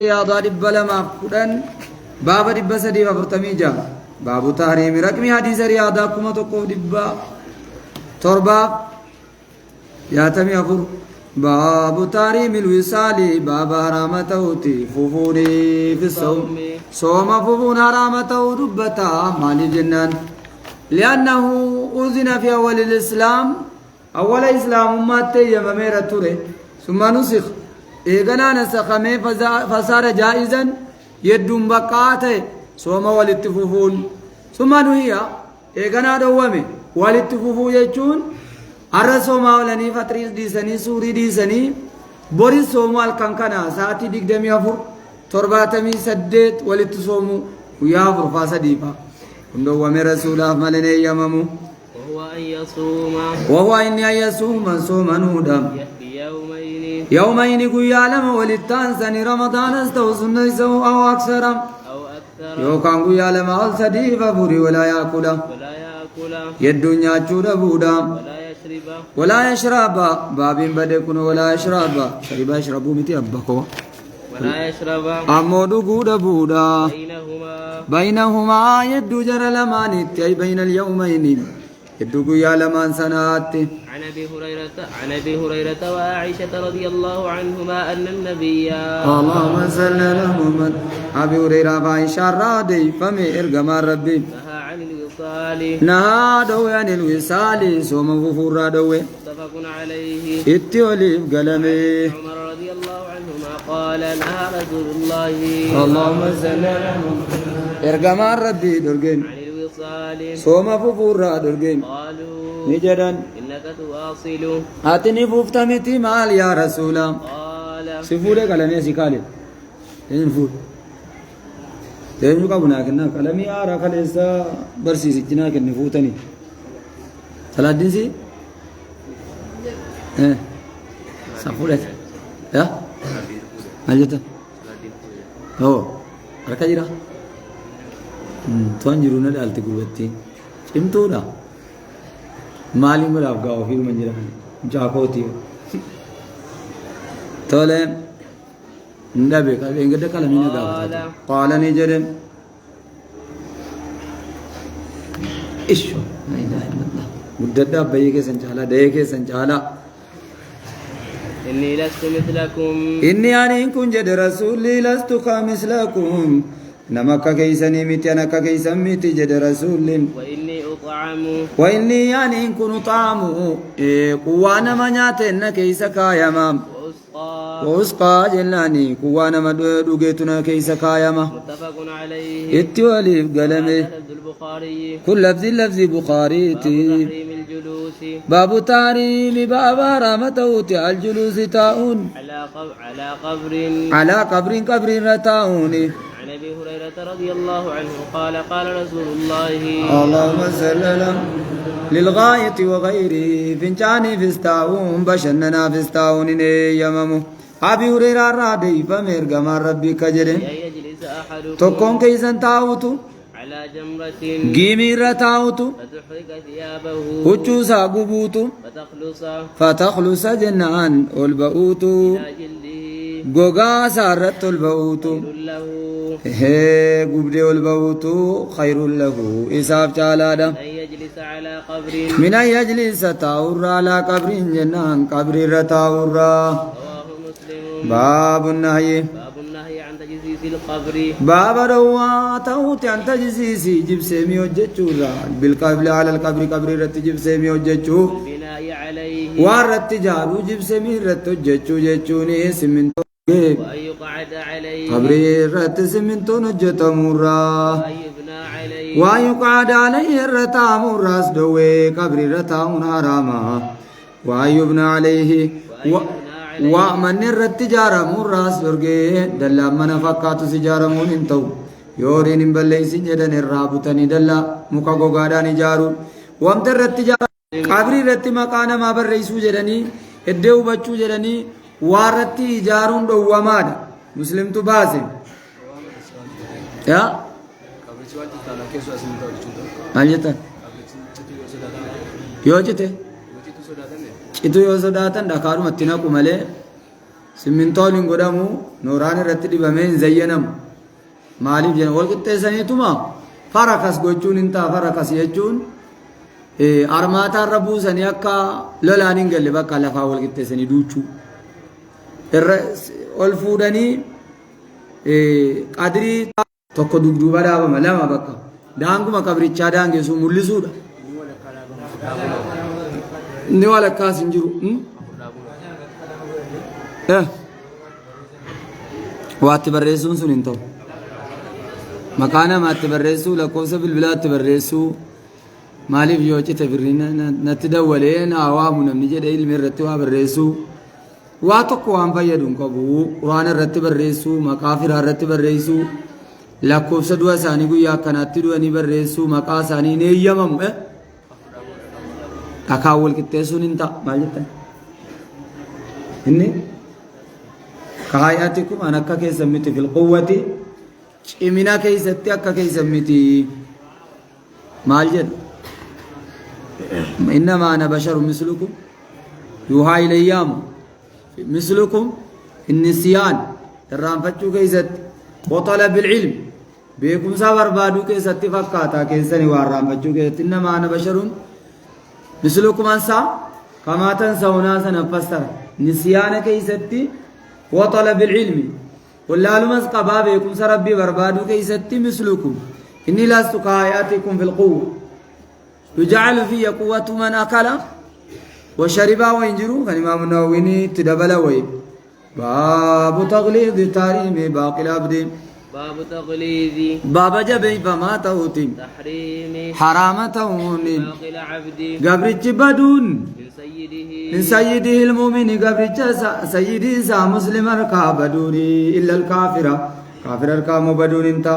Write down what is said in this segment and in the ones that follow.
رياضة دبلما فدان باب دب سدي بفرتمي جا باب تحريم رقم حديث رياضة كما تقو دبا تربا ياتمي أفر باب تحريم الوصال باب حرامته ففوني في الصوم صوم ففون حرامته دبتا مال جنان لأنه أذن في أول الإسلام أول إسلام ما تيم ميرا توري ثم نسخ إيغانا نسخمي فصار جائزا يدوم بقاته سوما والاتفوفون ثم نهي إيغانا دوامي والاتفوفو يجون أرى سوما ولني فتريس ديساني سوري ديساني بوري سوما الكنكنا ساتي ديك دمي أفر ترباتمي سدت والاتسومو ويافر فاسديفا دوامي رسول الله ملني يممو وهو أن يصوم صوما نودا يومين قيا لما وللتانسان رمضان استوصن أو أكثر يوكان قيا لما ألسدي فبوري ولا يأكل يدنيا جود بودا ولا يشرب بابين بدكون ولا يشرب شرب يشربوا متي أبكوا ولا يشرب أمود قود بودا بينهما يد جر لمانت أي بين اليومين يدوغو يا لمان سنات عن ابي هريره وعائشه رضي الله عنهما ان النبي اللهم صل على محمد ابي هريره وعائشه رضي فمي ارغم ربي نهى عن الوصال نهى دو عن الوصال سوم غفور دو متفق عليه اتولي قلمي عمر رضي الله عنهما قال نهى رسول الله اللهم صل على محمد ارغم ربي درغن سوم ففور درغن قالوا نجدن انك تواصل اتني ففتمتي مال يا رسول الله قال سفوده قلمي سيكالي انفود تنجو كابنا كنا قلمي ارا خليسا برسي سجنا كن فوتني ثلاثين سي سفوده يا ماجد هو ركاجيرا تونجرونا دالتي غوتي چمتودا مالي ملاب غاو في منجرا جاكوتي تولى ندبي كالينغد كلامي نغاو قال نجر ايشو لا اله الا الله مددا بيكه سنجالا ديكه سنجالا اني لست مثلكم اني ان كنت رسولي لست كمثلكم نمك كيسني متنا كيسن مت جد رسول واني اطعم واني يعني ان كن طعم قوانا مناتن كيس كايما واسقى جلاني قوانا مدوغتنا كيس كايما متفق عليه اتولي قلمي كل لفظ بخاري باب تحريم باب رمته الجلوس تاون على قبر رتاون عن ابي هريره رضي الله عنه قال قال رسول الله اللهم صل على للغايه وغيره فنجاني فيستاون بشننا فيستاون يمم ابي هريره رضي فمرغم ربي كجري يجلس احدكم تكون كيسن تاوتو على جمرة جيمي رتاوتو فتحرق ثيابه وچوسا غبوتو فتخلص جنان والبؤوتو غوغا سارت البؤوتو هي غبدي والبؤوتو خير له إساف جالادا من أن يجلس تاور على قبر جنان قبر رتاورا باب النهي عن تجسيس القبر باب روا تاوت عن تجسيس جبسمي وجچورا بالقبل على القبر قبر رت جبسمي وجچو بناء عليه وارت جارو جبسمي رت وجچو جچوني سمنتو وأن يقعد عليه قبر رت سمنتو نجتمورا وأن يقعد عليه رتامورا سدوي قبر رتامون حراما وأن يبنى عليه ومن الرتجارة مراس برجع دللا من فكاتو سجارة مون انتو يورين بللي سجدن الرابطني دللا مكاغو غاداني جارو وامت الرتجارة قبري رت مكان ما بريسو جدني ادو بچو جدني وارتي جارون دو وماد مسلم تو باسم يا أنجتا يوجته itu yo sodatan dakaru matina kumale simmintooliin godhamu nooraan irratti dibameen zayyanam maaliif jedhan wal qixxeessaniituma farakas gochuun hin ta'a farakas jechuun armaataa buusanii akka lolaan hin galle bakka lafaa wal qixxeessanii duuchuu irra ol fuudhanii qadrii tokko dugduuba dhaabama lama bakka daanguma qabrichaa daangeessuu mul'isuudha. Inni walakkaas hin jiru. Waatti barreessuun sun hin ta'u. Maqaa namaatti barreessuu lakkoofsa bilbilaatti barreessuu maaliif yoo cite birrii natti dawwalee naa waamu namni jedhee ilmi irratti waa barreessuu waa tokko waan fayyadu hin qabu. Quraan irratti barreessuu maqaa firaa irratti barreessuu lakkoofsa du'a isaanii guyyaa akkanaatti du'anii barreessuu maqaa isaanii hin eeyyamamu. Dhakaa wal qixxeessuun hin ta'a maal jettan? Inni kaayyaatikum an akka keessan miti fil quwwati cimina keessatti akka keessan miti maal jedha? Innamaa ana basharu mislukum yuuhaa ilayyaam mislukum innisiyaan irraanfachuu keessatti وطلب العلم بكم سافر بادو كيستي فكاتا كيسني وارام بچو كيستي إنما أنا بشر مثلكم أنسى كما تنسون ناسا نفسر نسيان كيستي وطلب العلم ولا لمس قبابكم سربي بربادو كيستي مثلكم إني لست كآياتكم في القوة يجعل في قوة من أكل وشرب وينجروا فالإمام النووي تدبل وي باب تغليظ تحريم باقي العبد باب تغليظ باب جبي فما توتم تحريم حرامتون باقي العبد قبرج بدون من سيده المؤمن قبرج سيدي سا مسلم ركا بدوني إلا الكافر كافر ركا مبدون انت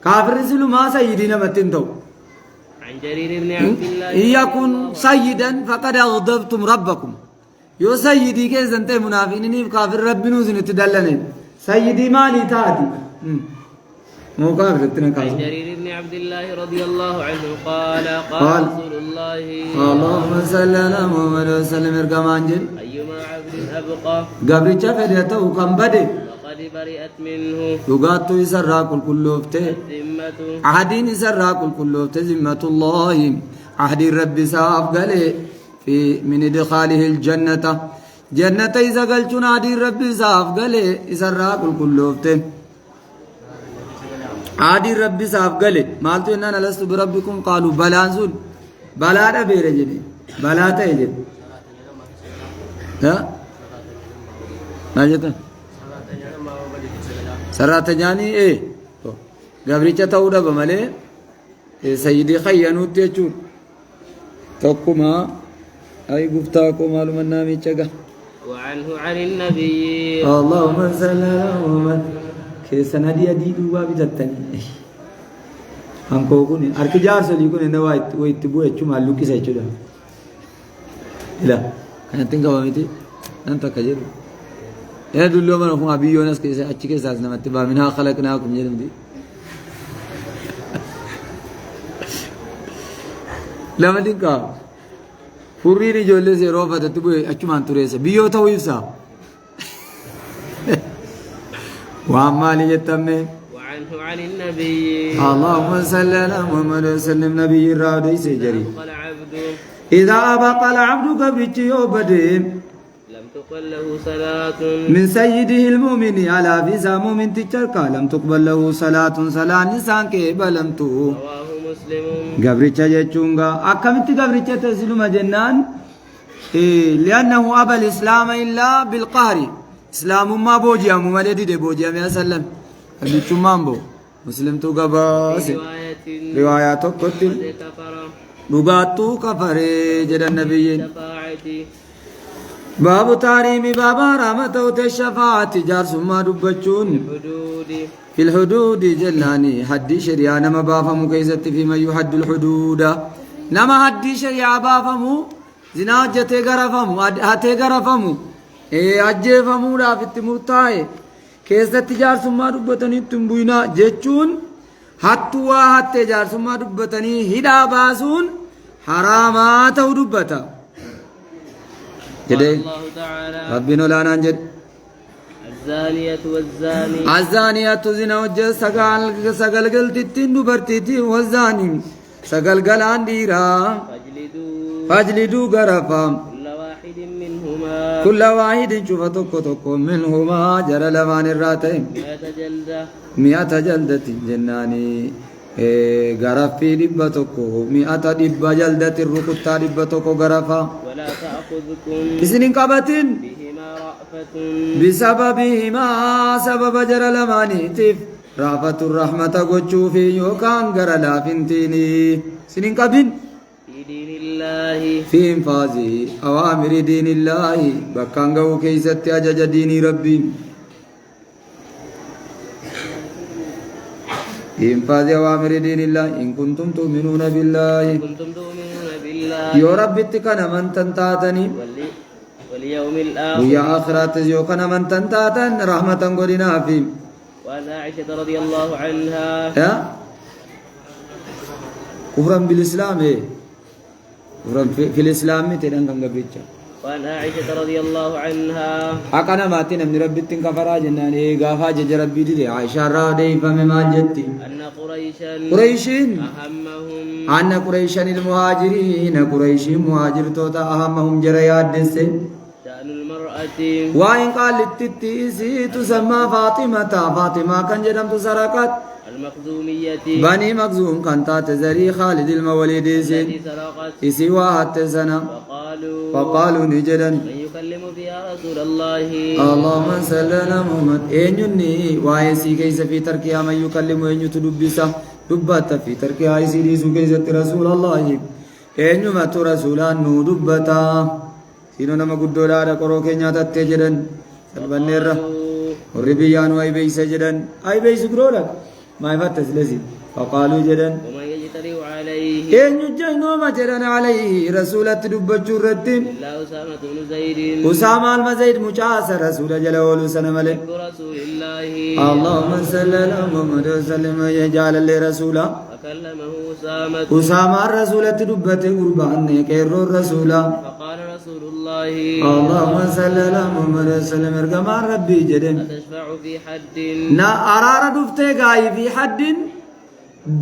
كافر سلو ما سيدنا متنتو عن جرير بن عبد الله إن يكن سيدا فقد أغضبتم ربكم يو سيدي كيس انت منافقين كافر رب نوزن تدلنين سيدي مالي تاتي مو كافر عن جرير بن عبد الله رضي الله عنه قال رسول الله اللهم صل على محمد وسلم اركمانجل أيما عبد أبقى قبر فديته كم بدي وقد برئت منه يقاتو يسرى كل وفته ذمة عهدين يسرى كل وفته ذمة الله عهد الرب ساف قاله في من إدخاله الجنة جنة إذا قلتون عهد الرب ساف قاله يسرى كل وفته عهد الرب ساف قاله مالتو إننا لست بربكم قالوا بلا نزول بلا ربي رجلي بلا تيجي ها ما جتا سرات جاني إيه قبريتة تودا بملي سيدي خيانو تيجون تقوما أي قفتاكو معلوم النامي تجا وعنه عن النبي اللهم صل على محمد كيسنا دي أدي دوبا بجتني هم كوكون أركجار سلي كون إنه وايت بوه چو مالو كي سايچو ده لا كان تنگا واميتي أنت كجير يا دلوا من هم أبي يونس كيسه أشي كيسه أصلا متبا منها خلقناكم جرم دي لما تنگا فوريني جولة سے روفا تتبوه أچو مان توريسه بيو تويفسا وعما لجتمه وعنه عن النبي اللهم صل على محمد وسلم نبي الرادي سجري العبد إذا أبق العبد قبرت يوبدين لم تقل له صلاة من سيده المؤمن على فيزا مؤمن تشركا لم تقبل له صلاة نسان كيبلمتو رواه مسلم قبرت جتشونغا أكملت قبرت تسلم جنان لأنه أبى الإسلام إلا بالقهر إسلام ما بوجيا ممالدي دي بوجيا يا سلم قبرت مامبو مسلم تو قباس روايات قتل لغاتو كفر جد النبي باب تاريم بابا رحمته الشفاعة جار سما دبچون في الحدود جلاني حد شريعة نما بافمو كيست فيما يحد الحدود نما حد شريعة بافمو زنا جته غرفمو هته غرفمو اجفمو رافت مرتاي كيست جار سما دبتني تنبوينا جچون حتوا حتى جار سما دبتني هدا باسون حرامات ودبتا جدي ربنا لا ننجد الزانية والزاني الزانية زنا وجه سقال قلت دبرتي والزاني سقال قلان ديرا فاجلدوا غرفا كل واحد شوف توكو منهما جرى لمان الراتين 100 جلدة جناني غرفي دبا توكو 100 دبا جلدة الركوتا دبا توكو غرفا ولا تأخذكم إسنين قبتين بهما رأفة بسببهما سبب جرى لماني تف رافة الرحمة قجو في يوكان غرى لافنتيني سنين قبين في دين الله في إنفاذ أوامر دين الله بكانغو كيست أجج دين ربي إنفاذ أوامر دين الله إن كنتم تؤمنون بالله يا رب اتكنا من تنتاتني واليوم الآخر ويا آخرات يوكنا من تنتاتن رحمة قرنا في وعن عائشة رضي الله عنها كفرا بالإسلام في الإسلام تدان كان غبيچا وعن عائشة رضي الله عنها أكنا ماتين من ربي تنكفرا جنان غافا جج ربي دي عائشة رادي فما جتي أن قريشين أهمهم أن قريشين المهاجرين قريش مهاجر توتا أهمهم جريات دسين شأن المرأة وإن قالت تتيسي تسمى فاطمة كان جدم تسرقت المخزومية بني مخزوم كانت تزري خالد المولد التي سرقت إسي واحد سنة فقالوا نجدا من يكلم فيها رسول الله اللهم صل على محمد أينني وايسي كيس في تركيا من يكلم أين تدبسه دبت في تركيا إسي ديسو كيس رسول الله أينما رسولان نو دبتا سينو نما قدولا دكورو كينيا تتجدن سلبنيرا وربيان واي بيس جدن أي بيس قرولك ما يفتس لسي فقالوا جدن ومن يجترئ عليه إن يجنوا ما جدن عليه رسولة دبت الرتين إلا أسامة بن زيد أسامة المزيد مجاس رسول جل وعلا سلام عليه رسول الله اللهم صل على محمد وسلم يجعل لي رسولا فكلمه أسامة أسامة الرسولة دبت قربان كير الرسول فقال رسول الله اللهم صل على محمد وسلم ارجع ربي جدن أتشفع في حد نا أرار دفتة جاي في حد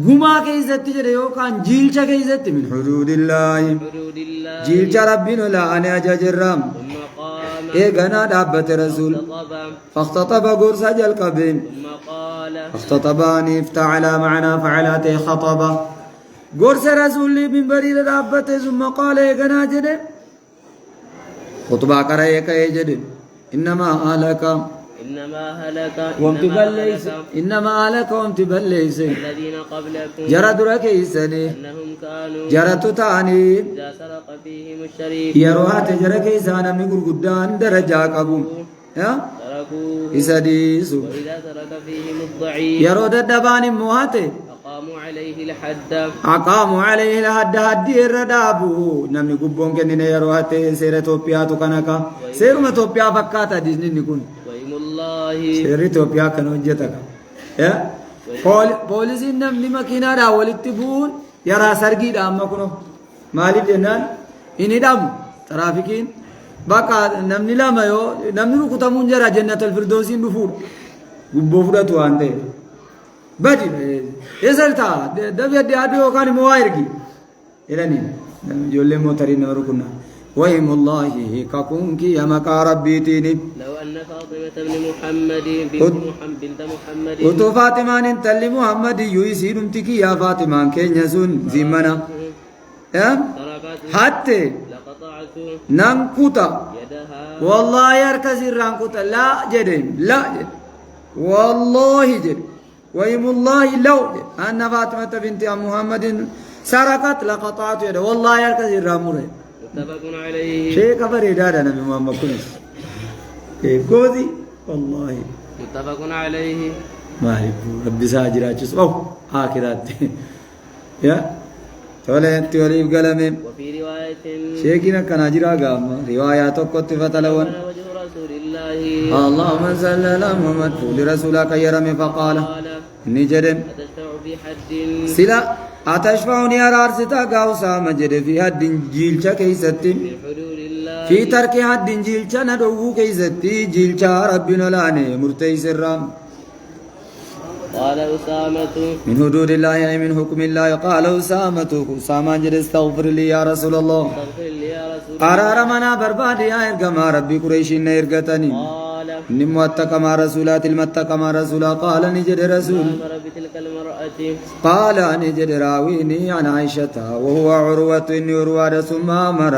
قما كيزت جريو كان جيلش كيزت من حدود الله حدود الله جيلش ربنا لا أنا أجرم ثم قام إيجانا دابت رسول فاختطب قرص جل قبين ثم قال اختطباني افتعل معنا فعلات خطبة قرص رسول من بريد دابت ثم قال إيجانا جد خطبة كرأيك يجد إنما هلك إنما هلك وامتبال ليس الذين قبلكم جرى درك إساني أنهم كانوا جرى تاني إذا سرق فيهم الشريف يروها تجرك إسانا من قدان درجة قبو تركوه إساديسو وإذا سرق فيهم الضعيف يرو دبان مواتي أقاموا عليه الحد أقاموا عليه الحد هدي الردابو نمني قبون كنين يروها تسير توبيا تكنكا سير ما توبيا فكاتا ديزني نكون وإم الله سير توبيا كانوا جتك بوليسين نمني مكينة راولت بون يرى سرقي دام مكنو مالي جنان إني دام ترافيكين بقى نمني لا ما يو نمني ركوتا منجرا جنة الفردوسين بفور بفورة توانته بدي يسالتا دبي أديو كان موايركي إلاني جل موترين مركنا وهم الله ككونك يا مكارب بيتيني لو أن فاطمة بنت محمد وتو فاطمة انت اللي محمد يسير امتكي يا فاطمة كين يسون زمنا حتى لقطعت ننكوتا يدها والله يركز الرانكوتا لا جدين لا جد والله جد ويم الله لو أن فاطمة بنت محمد سرقت لقطعت يده والله يركز الرامور متفق عليه شيء كفر إدارة نبي محمد كنس كوزي والله متفق عليه ما يبو ربي ساجرات أو آخرات يا تولى تولى بقلمه وفي رواية شيكنا كان أجرا قام روايات قط فتلون وجه رسول الله اللهم صل على محمد لرسولك يرمي فقال نجد أتشفع في حد سلا أتشفعني أرارستا قاوسا مجد في حد جيل كيستي من حدود الله في ترك حد جيلشا ندعو كيستي جيلشا ربنا لاني مرتيس الرام قال أسامة من حدود الله يعني من حكم الله قال أسامة جد استغفر لي يا رسول الله استغفر لي يا رسول أرار منا برباد يا إرقما ربي قريش إرقتني قال نموتك مع رسولات المتك مع رسولا قال نجد رسول أمر بتلك المرأة قال نجد راويني عن عائشة وهو عروة عروة ثم أمر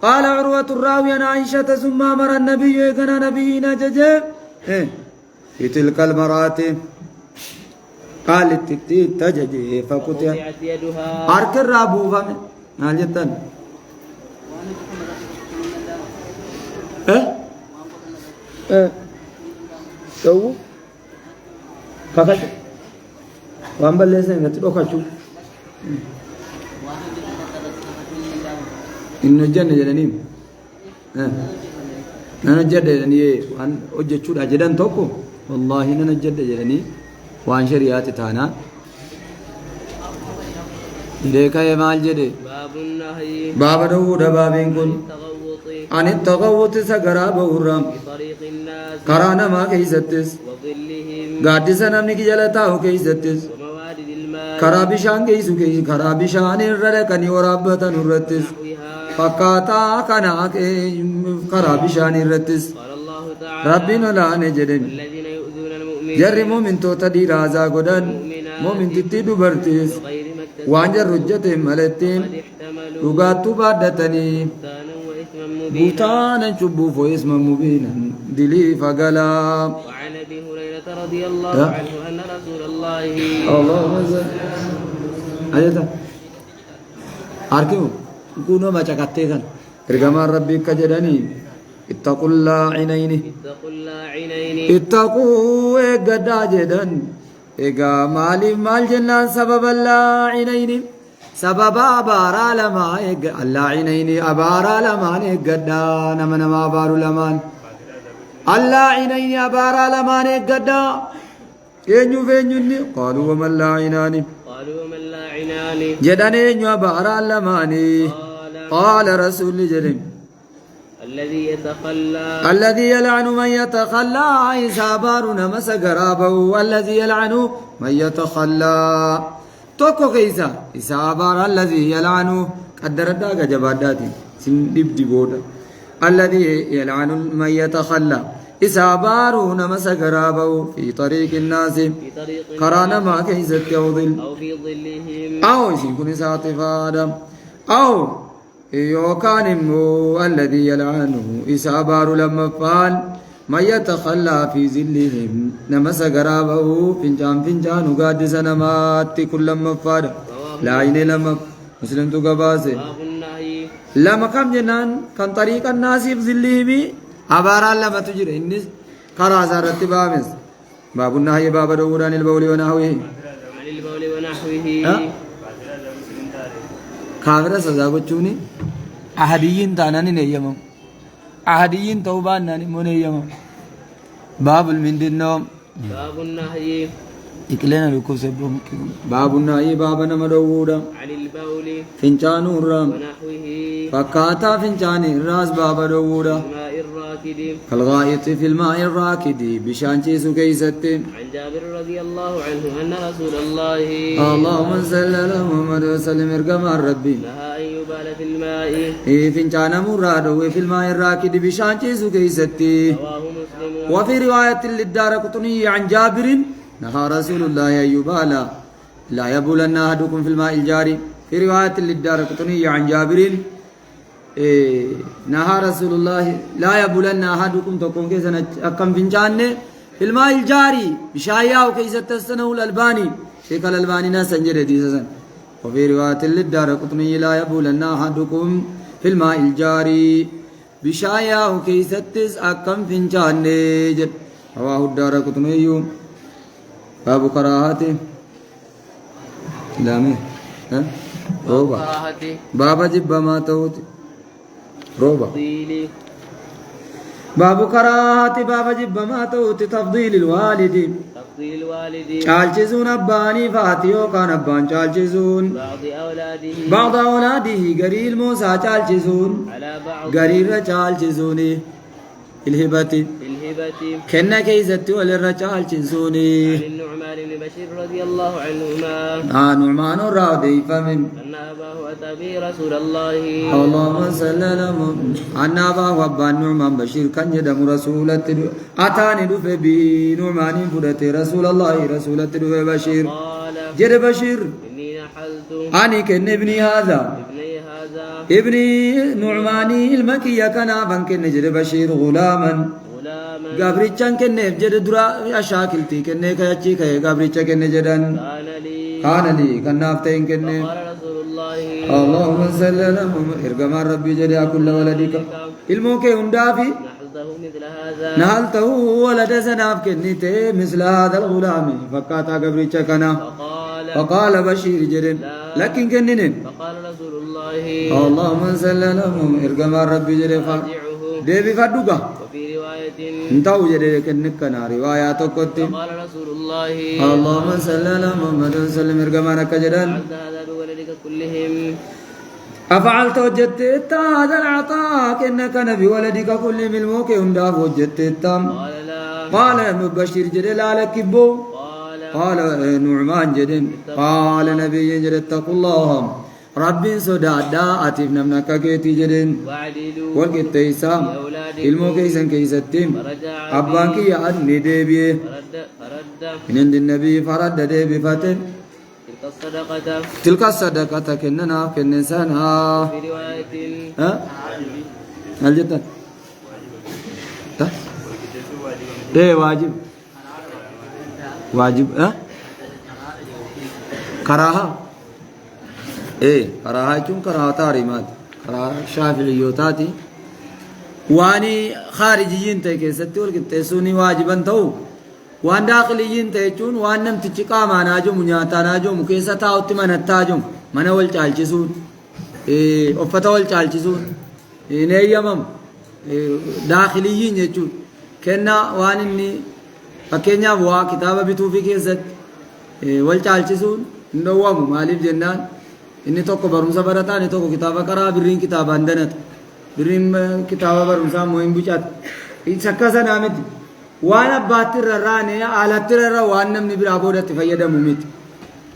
قال عروة الراوي عن عائشة ثم أمر النبي كان نبينا ججب في تلك المرات قالت تججي فقطع قطعت يدها أرك الرابو فمن نالجتن تو فقط وامبل لسه نتي دوكاچو إنه جنة جنانيم نانا جدة جناني وان أجتشود أجدان توكو والله نانا جدة جناني وان شريعة تانا ليكا يمال جدي باب النهي باب داود بابين كن التغوط عن التغوط سقرا بورام بطريق الناس قرانا ما كيستس وظلهم قادسا نمني كي جلتاو كيستس وموارد الماء كرابشان كيسو كيس كرابشان الرلكني ورابة نرتس نحوها فقاتا كنا كرابشان الرتس قال الله تعالى ربنا لا نجدن الذين يؤذون المؤمنين جري مؤمن توتا دي رازا قدن مؤمن تتدو برتس بغير ما اكتسبوا وانجر رجته ملتين قد احتملوا رقاتو بادتني بهتانا وإثما مبينا بوتانا شبوف واسم مبينا دلي فقلا وعن ابي هريره رضي الله ها؟ عنه ان رسول الله اللهم صل أجتا أركيو كونوا ما شكتة رجما ربي كجدني اتقوا الله عينين اتقوا اللاعنين اتقوا إجدا جدن إجا مالي مال جنان سبب الله عينين سبب أبارا لما إجا الله عينين أبارا لما إجدا نما بارو لمان الله عينين أبارا لما إجدا eenyu feenyunni qaaluu waman laa'inaani قالوا ومن لاعنان jedhan eenyu abaaraan lamaanii qaala rasuulli jedhe الذي يتخلى الذي يلعن من يتخلى عيسى بار نمس قرابه الذي يلعن من يتخلى توكو كيسا عيسى بار الذي يلعن قدر الداقة جباداتي سندب دبودا الذي يلعن من يتخلى إسابارو نمس قرابه في طريق الناس في طريق قرانا ما كيست يوضل أو في ظلهم أو يكون ساطفادا أو يوكان الذي يلعنه إسابار لما فعل ما يتخلى في ظلهم نمس قرابه فنجان وقادس نمات كل لما فعل لا عين لما مسلم تقباسه باب النهي لما كم جنان كان طريق الناس في ظلهم أبارا لما تجري إنس قرازة رتبامس باب النهي باب دوران البول ونحوه عن البول ونحوه كافر سزا بچوني أحديين تاناني نيّمم أحديين توبان ناني منيّمم باب المندنوم باب النهي إكلنا لكو سبهم باب النهي باب نمدوودا عن البول فنچانو الرام ونحوه فكاتا فنچاني الراس باب دوودا الماء الراكد كالغائط في الماء الراكد بشانشي سكيست عن جابر رضي الله عنه أن رسول الله اللهم صل على محمد وسلم ارقم ربي نهى أن يبال في الماء فنچانا مرادو في الماء الراكد بشانشي سكيست رواه مسلم وفي رواية للدار قطني عن جابر نهى رسول الله أن يبالا لا يبولن أحدكم في الماء الجاري في رواية للدار قطني عن جابر نهى رسول الله لا يبولن أحدكم تكون كيسا أكم فنجان في الماء الجاري بشايا وكيسا تستنه الألباني شيخ الألباني ناسا جرد وفي رواية للدار قطني لا يبولن أحدكم في الماء الجاري بشايا وكيسا تس أكم فنجان جد رواه الدار قطني باب كراهته لامه ها روبا كراهته باب جب ما توت روبا تفضيل باب كراهته باب جب ما توت تفضيل الوالد تفضيل الوالد چالچسون أباني فاتيو كان أبان چالچسون بعض أولاده قريل موسى چالچسون على بعض قريل چالچسوني الهبة كنا كيزت والرجال چسوني عن النعمان بن بشير رضي الله عنهما نعمان الراضي فمن أن أباه أتى به رسول الله اللهم صل على محمد أن أباه أبان نعمان بشير كان يدم رسولة أتاني دفع به نعمان فرت رسول الله رسولة دفع بشير قال جد بشير إني نحلت أني كن ابني هذا ابني هذا ابني نعماني المكي كان أبان كن جد بشير غلاما قابريتشان كن جد درا أشاكلتي كن كياتشي كي قابريتشا كن جدن كان لي كان نافتين كن قال رسول الله اللهم صل على محمد ارجما ربي جل كل ولدك الموك هندافي نحلته مثل هذا نهلته ولد سناف كنيته مثل هذا الغلام فكاتا قبريتشا كنا فقال بشير جدن لكن كنن فقال رسول الله اللهم صل على محمد ارجما ربي جل ديبي فدوغا وفي رواية انتو جدي كنكنا روايات كوتي قال رسول الله اللهم صل على محمد وسلم ارجمانا كجدان فعلت هذا بولدك كلهم أفعلت وجدت هذا العطاء إنك نبي ولدك كل من الموك هنداف وجدت قال لا قال مبشر جدل على كبو قال نعمان جدن قال نبي جدل اتقوا الله رب صدادا أتف نمنك كيتي جدن وعدلوا والكتيسام الموك إيسان كيستيم أبانك يا أدني ديبي فرد من عند النبي فرد ديبي فتن تلك الصدقة كننا كنسانها في رواية ها هل جدا ها ايه واجب واجب ها كراهة ايه كراهة يكون كراهة تاريمات كراهة شافعيوتاتي واني خارجيين تكيستي والكتسوني واجبا تو وان داخليين تيجون وان نم تجيكا ما ناجو منياتا ناجو مكيسا تاوتي من التاجو من أول چالچسون أفتا أول چالچسون نيامم داخليين يجون كنا وان إني فكينيا بوا كتابة بتوفي كيست أول چالچسون نوام مالف جنان إني توكو برمسا برتا إني توكو كتابة كرا برين كتابة عندنت برين كتابة برمسا مهم بجات إيسكاسا نامت وانا باتر راني على ترى وانا من برابورة تفيدا مميت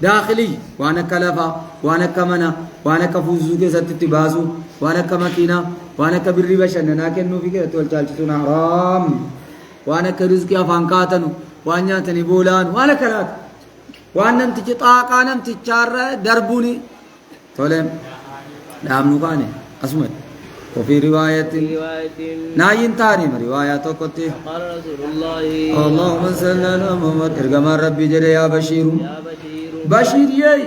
داخلي وانا كلفا وانا كمنا وانا كفوزو كي ستتبازو وانا كمكينا وانا كبري بشننا كنو في كده تول چالچتنا حرام وانا كرزقي افانكاتنو وانا تنبولان وانا كلات وانا نمتجي طاقا نمتجي چار دربوني تولم دامنو كاني اسمت وفي رواية ناين تاني رواية قطي قال رسول الله اللهم صل على محمد ارجما ربي جل يا بشير بشير يي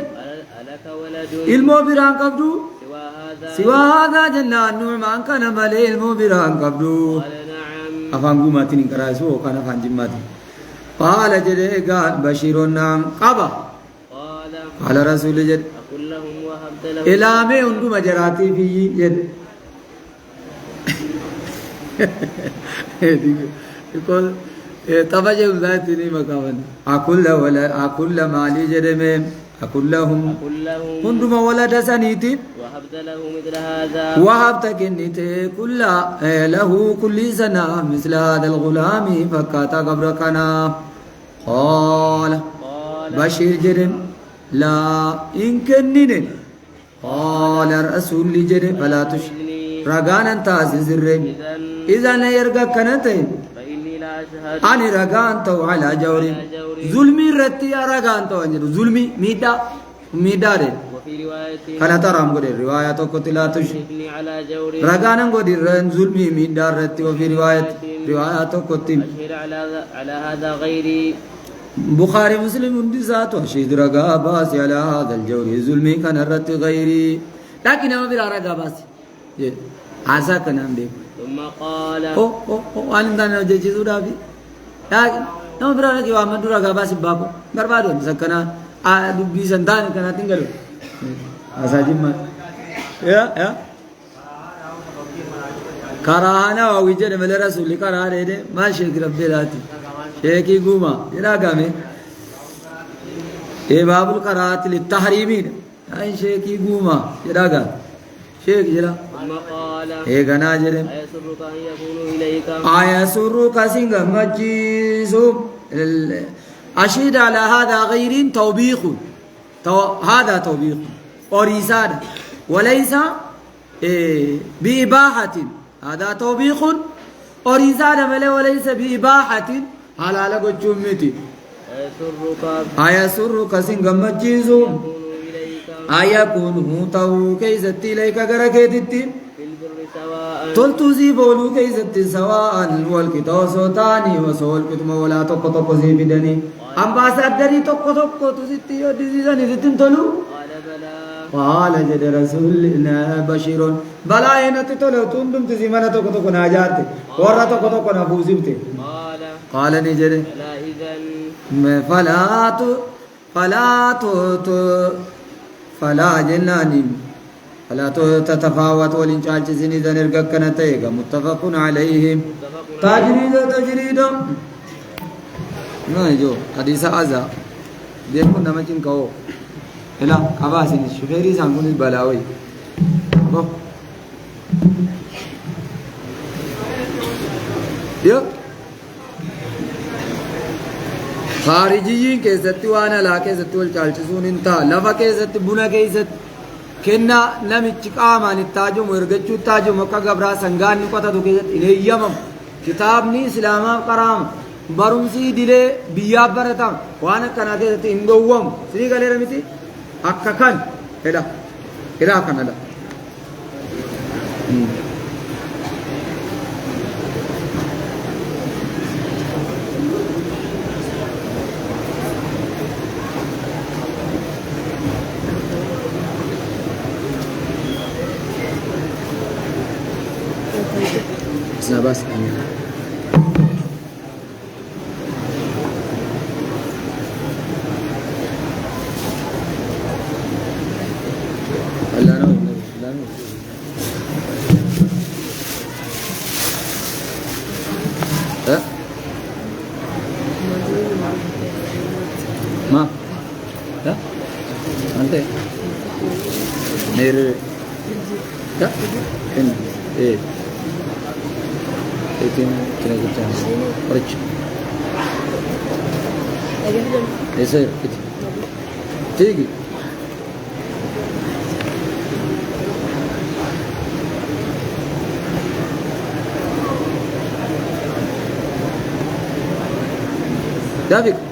ألك ولد علمو بران قبدو سوى هذا سوى هذا جنان نعمان كان ملي علمو بران قبدو قال نعم أفان قوماتي نكراسو وكان أفان جماتي قال جل قال بشير نام قبا قال رسول جل أقول لهم وهبت لهم إلى مي عندو مجراتي في جل يقول تفجأ ذاتني مكان أكل مالي جرمهم أكل لهم هندما ولد سنيتي وهبت له مثل هذا وهبت كنيت كل له كل سنة مثل هذا الغلام فكاتا قبركنا قال بشير جرم لا إن كنين قال الرسول جرم فلا تشرك رغان انت عزيز الرب اذا لا يرغى كنتين فإني لا أشهد اني رغان تو على جور ظلمي رتي رغان تو ظلمي ميدا ري وفي رواية كلا ترام غدي روايات قتلا تش إني على جور رغان غدي رن ظلمي ميدا رتي وفي روايات قتل أشهد على هذا غيري بخاري مسلم دي ذات وشهد رغا باس على هذا الجور ظلمي كان رت غيري لكن ما بيرا رغا باس عسى كنام دي ثم قال أنا دانا جيجي سودا في لكن نو برانا كي وامن دورا غابا سبابو بربادو سكنا دبي سنتان كنا تنگلو عسى جمع يا كراهنا ووجد من الرسول كراهنا ده ما شيخ رب دلاتي شيكي قوما يراقامي إيه باب القراءة للتحريمين أي شيكي قوما يراقام شيك جرا ثم قال إيه غنا جرم أيسرك أن يكون إليك أيسرك سنغ مجيزو أشهد على هذا غير توبيخ هذا توبيخ ورسالة وليس بإباحة هذا توبيخ ورسالة وليس بإباحة على لقد جمتي أيسرك سنغ مجيزو إليك أيكون تو كيست إليك غركتتي في البر سواء تلتزي بولو كيست سواء والكتو سوتاني وسول كتم ولا توكو توكو زي بدني أمباسادري توكو توكو تزيتي يدزيزاني زيتين تلو قال بلى قال جد رسولنا بشير بلا هنا تتلو تندم تزيمانا توكو توكو ناجاتي ورا توكو توكو نفوزيبتي قال نجد فلا إذن فلا جناني فلا تتفاوت والإنشاء سنيدا نرقكنا تيغا متفق عليهم تجريد ما يجو حديث أزا ديكو نمجن كو إلا أباسين الشفيري سانكون البلاوي يو خارجيين كيستي وانا لا كيستي والچالچسون انتا لفا كيستي بنا كيست كنا نمچ قاما نتاجو مرغچو تاجو مكا غبرا سنگان نقطة دو كيست إليامم كتابني اسلاما قرام برمسي دلي بياب برتام وانا كنا كيستي اندووم سري غلي رميتي حقا كان إلا كان لا بس لا نو لا نو ما لا أنت نير لا إن إيه Itin kena perich. Ese itu. Tinggi. David.